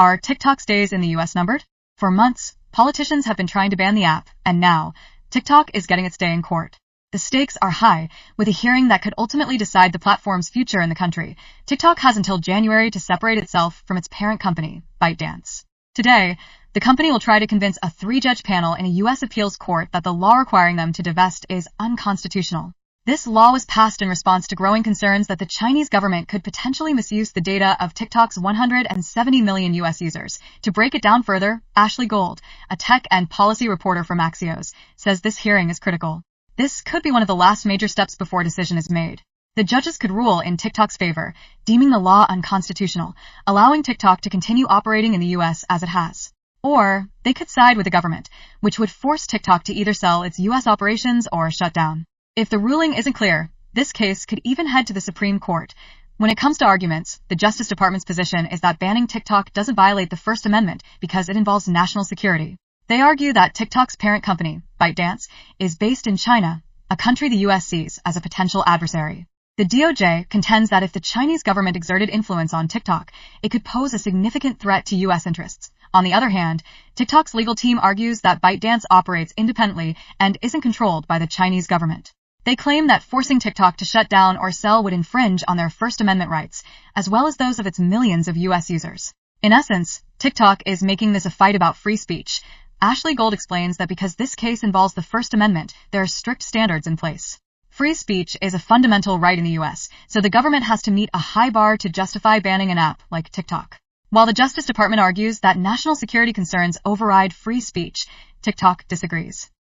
Are TikTok's days in the US numbered? For months, politicians have been trying to ban the app, and now, TikTok is getting its day in court. The stakes are high, with a hearing that could ultimately decide the platform's future in the country. TikTok has until January to separate itself from its parent company, ByteDance. Today, the company will try to convince a 3-judge panel in a U.S. appeals court that the law requiring them to divest is unconstitutional. This law was passed in response to growing concerns that the Chinese government could potentially misuse the data of TikTok's 170 million U.S. users. To break it down further, Ashley Gold, a tech and policy reporter from Axios, says this hearing is critical. This could be one of the last major steps before a decision is made. The judges could rule in TikTok's favor, deeming the law unconstitutional, allowing TikTok to continue operating in the U.S. as it has. Or they could side with the government, which would force TikTok to either sell its U.S. operations or shut down. If the ruling isn't clear, this case could even head to the Supreme Court. When it comes to arguments, the Justice Department's position is that banning TikTok doesn't violate the First Amendment because it involves national security. They argue that TikTok's parent company, ByteDance, is based in China, a country the U.S. sees as a potential adversary. The DOJ contends that if the Chinese government exerted influence on TikTok, it could pose a significant threat to U.S. interests. On the other hand, TikTok's legal team argues that ByteDance operates independently and isn't controlled by the Chinese government. They claim that forcing TikTok to shut down or sell would infringe on their First Amendment rights, as well as those of its millions of U.S. users. In essence, TikTok is making this a fight about free speech. Ashley Gold explains that because this case involves the First Amendment, there are strict standards in place. Free speech is a fundamental right in the U.S., so the government has to meet a high bar to justify banning an app like TikTok. While the Justice Department argues that national security concerns override free speech, TikTok disagrees.